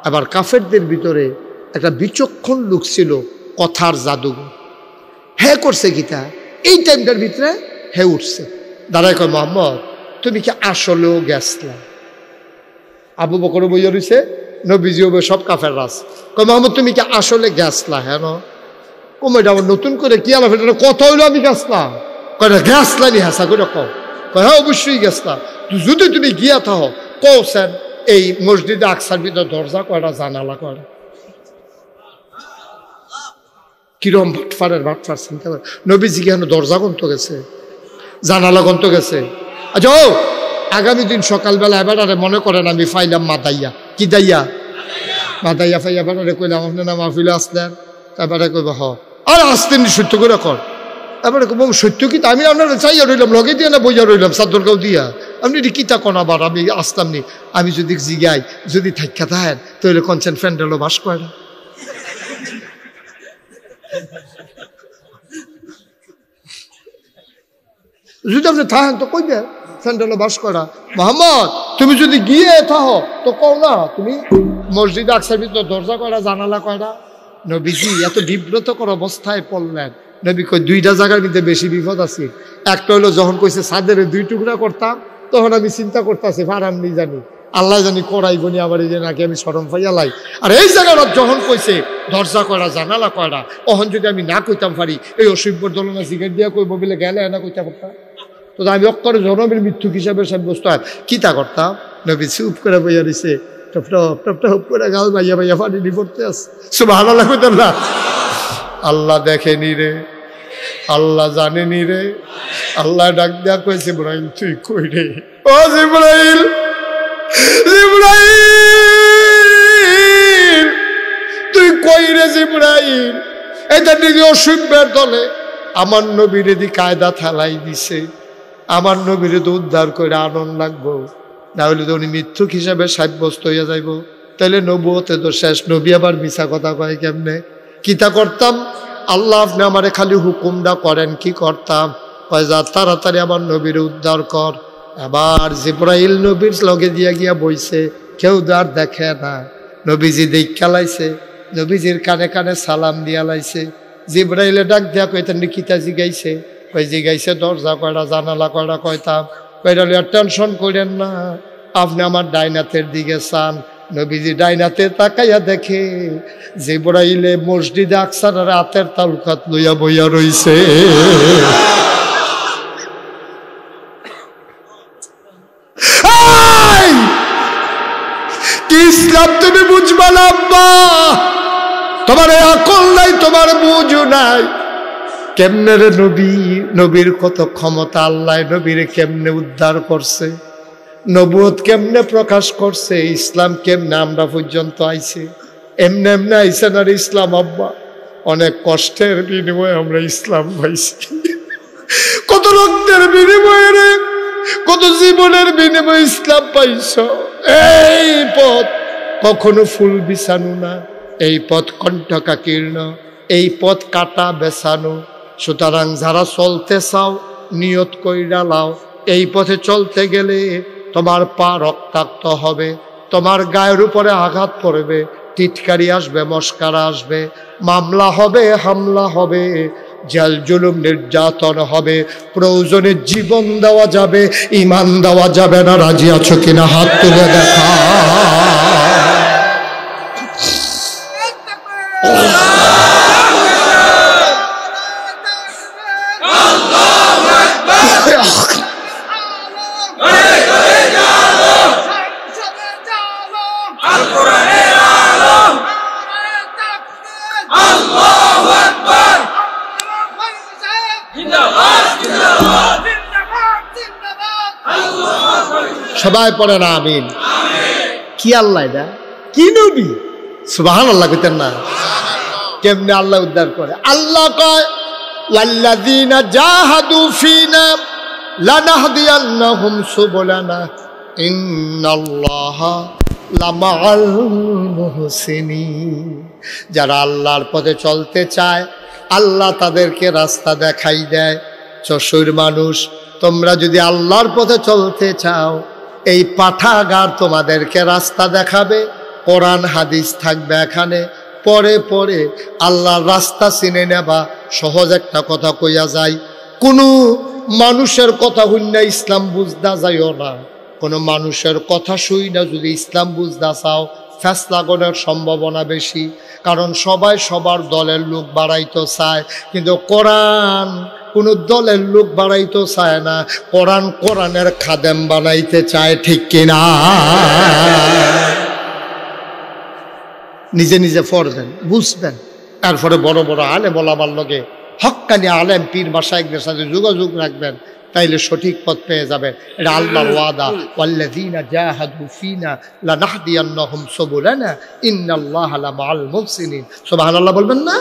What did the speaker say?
আবার কাফেরদের ভিতরে একটা বিচক্ষণ লোক ছিল, কথার জাদুঘর। হ্যাঁ করছে গীতা, এই টাইমটার ভিতরে হ্যাঁ উঠছে, দাঁড়ায় কয় মোহাম্মদ তুমি কি আসলেও গেছলা? আবু বকর বইয়া রয়েছে, নবীজি সব কাফের রাস, কয় মোহাম্মদ তুমি কি আসলে গেছলা? হ্যাঁ কমেটা আবার নতুন করে কি আলাপ, এটা কথা হইলো আমি গেছলাম, কয়টা গেছলা নি হাসা করে কও, কয় হ্যাঁ অবশ্যই গেছলা। যদি তুমি গিয়া থাকো কও স্যার এই মসজিদে আকসার ভিতরে দরজা কয়টা, জানালা কয়টা? কিরম ভাটফার চিন্তা করে। নবীজি কেন দরজা গন্ত গেছে, জানালা গন্ত গেছে? আচ্ছা ও আগামী দিন সকালবেলা এবার মনে করেন আমি ফাইলাম মাদাইয়া, কি দাইয়া মাদাইয়া ফাইয়া এবারে কইলাম আপনি না মাহফিলে আসলেন, তারপরে কইব হ আর আসতেন সত্য করে কর, তারপরে কব সত্য কি? আমি আপনার চাইয়া রইলাম, লগে দিয়ে না বইয়া রইলাম চাদরগাঁও দিয়া, আপনি এটি কিতা কোন আবার আমি আসতাম নি। আমি যদি জিগাই যদি থাকা থাকেন তাহলে কনসেন্ট ফ্যান্ডেলও বাস করে না। যদি আপনি থাকেন তো কইবে ফ্যান্ডেলও বাস করা। মোহাম্মদ তুমি যদি গিয়ে থাকো তো কও না তুমি মসজিদে আকসার ভিতরে দরজা কয়টা, জানালা কয়টা? নবীজি এত বিব্রতকর অবস্থায় পড়লেন। নবী কই দুইটা জায়গার মধ্যে বেশি বিপদ আছে। একটা হলো যখন কইছে ছাদের 2 টুকরা করতাম, তখন আমি চিন্তা করতেছি ফারাম নি জানি আল্লাহ জানি করাইবনি আবার এই যে নাকি আমি শরম পাইয়া লাই। আর এই জায়গাটা যখন কইছে দরজা কয়টা, জানালা কয়টা, তখন যদি আমি না কইতাম পারি এই অসভ্যর দলনা সিগারেট দিয়া কইব বলে গেলে না কইতা পারতাম, তো আমি অক্ষরে জনমের মৃত্যুক হিসাবে সাব্যস্ত হয় কিতা করতাম। নবী চুপ করে বইয়া দিছে, টপ টপ টপ টপ করে গাল বাইয়া বাইয়া পানি নি পড়তে আছে। সুবহানাল্লাহ কইতাম না? আল্লাহ দেখেনি রে, আল্লাহ জানেনি রে। আল্লাহ ডাক দিয়া কইছে ইব্রাহিম তুই কই রে? ও জিবরাইল, জিবরাইল তুই কই রে? জিবরাইল এটা নিজে অসভ্যের দলে আমার নবীরে দি কায়দা থালাই দিছে, আমার নবীরে তো উদ্ধার করে আনন্দ লাগবো, না হলে তো উনি মিথ্যুক হিসাবে সাব্যস্ত হইয়া যাইব। তাহলে নবুয়তে তো শেষ, নবী আবার মিছা কথা কয় কেমনে? কিতা করতাম? আল্লাহ আপনি আমারে খালি হুকুমটা করেন, কি করতাম? কয় যা তাড়াতাড়ি আমার নবীরে উদ্ধার কর। আবার জিবরাইল নবীর লগে দিয়া গিয়া বইছে, কেউ আর দেখে না। নবীজি দেখা লাইছে, নবীজির কানে কানে সালাম দিয়া লাইছে। জিবরাইলে ডাক দিয়া কইতেন কিতা জিগাইছে? কই জিগাইছে দরজা কয়টা, জানালা কয়টা কয়তাম। কয়টা টেনশন করেন না, আপনি আমার ডাইনাতের দিকে চান। নবীজি ডাইনাতে তাকাইয়া দেখে জিবরাইলে মসজিদে আকসার রাতের তালুকাত লইয়া বইয়া রইছে। কি ইসলাম তুমি বুঝবা না আব্বা? তোমার আকল নাই, তোমার বুঝ নাই। কেমনে রে নবী, নবীর কত ক্ষমতা, আল্লাহ নবীরে কেমনে উদ্ধার করছে, নবুয়ত কেমনে প্রকাশ করছে, ইসলাম কেমনে আমরা পর্যন্ত আইছে। এমনি এমনি আইছে না ইসলাম আব্বা, অনেক কষ্টের বিনিময়ে আমরা ইসলাম পাইছি, কত রক্তের বিনিময়ে রে, কত জীবনের বিনিময়ে ইসলাম পাইছ। এই পথ কখনো ফুল বিছানো না, এই পথ কণ্ঠকাকীর্ণ, এই পথ কাটা বেছানো। সুতরাং যারা চলতে চাও নিয়ত কইরা লাও, এই পথে চলতে গেলে তোমার পা রক্তাক্ত হবে, তোমার গায়ের উপরে আঘাত পড়বে, টিটকারি আসবে, মস্কারা আসবে, মামলা হবে, হামলা হবে, জেল জুলুম নির্যাতন হবে, প্রয়োজনে জীবন দেওয়া যাবে, ঈমান দেওয়া যাবে না। রাজি আছো কিনা হাত তুলে দেখা। সবাই পড়ে না আমিন। কি আল্লাহ এটা, কি নবী? সুবহানাল্লাহ কইতেন না? কেমনে আল্লাহ উদ্ধার করে? আল্লাহ কয় ওয়াল্লাযীনা জাহাদু ফীনা লানাহদিয়ান্নাহুম সুবুলানা ইন্নাল্লাহা লামাআল মুহসিনিন। যারা আল্লাহর পথে চলতে চায় আল্লাহ তাদেরকে রাস্তা দেখাই দেয়। চশুর মানুষ, তোমরা যদি আল্লাহর পথে চলতে চাও এই পাঠাগার তোমাদেরকে রাস্তা দেখাবে, কোরআন হাদিস থাকবে এখানে, পরে পরে আল্লাহর রাস্তা চিনে নেবা। সহজ একটা কথা কইয়া যায়, কোনো মানুষের কথা হইনা ইসলাম বুঝদা যাইও না। কোনো মানুষের কথা শুই না যদি ইসলাম বুঝদা চাও, ফেসলা করার সম্ভাবনা বেশি। কারণ সবাই সবার দলের লোক বাড়াইতে চায়, কিন্তু কোরআন কোনো দলের লোক বাড়াইতে চায় না, কোরআন কোরআনের খাদেম বানাইতে চায়, ঠিক কিনা? নিজে নিজে পড়বেন, বুঝবেন, তারপরে বড় বড় আলেম ওলামার লগে হক্কানি আলেম পীর মাশায়েখদের সাথে যোগাযোগ রাখবেন, তাইলে সঠিক পথ পেয়ে যাবেন। এটা আল্লাহর ওয়াদা, ওয়াল্লাযীনা জাহাদু ফীনা লানাহদিয়ান্নাহুম সুবুলানা ইন্নাল্লাহা লামাআল মুহসিনিন। সুবহানাল্লাহ বলবেন না?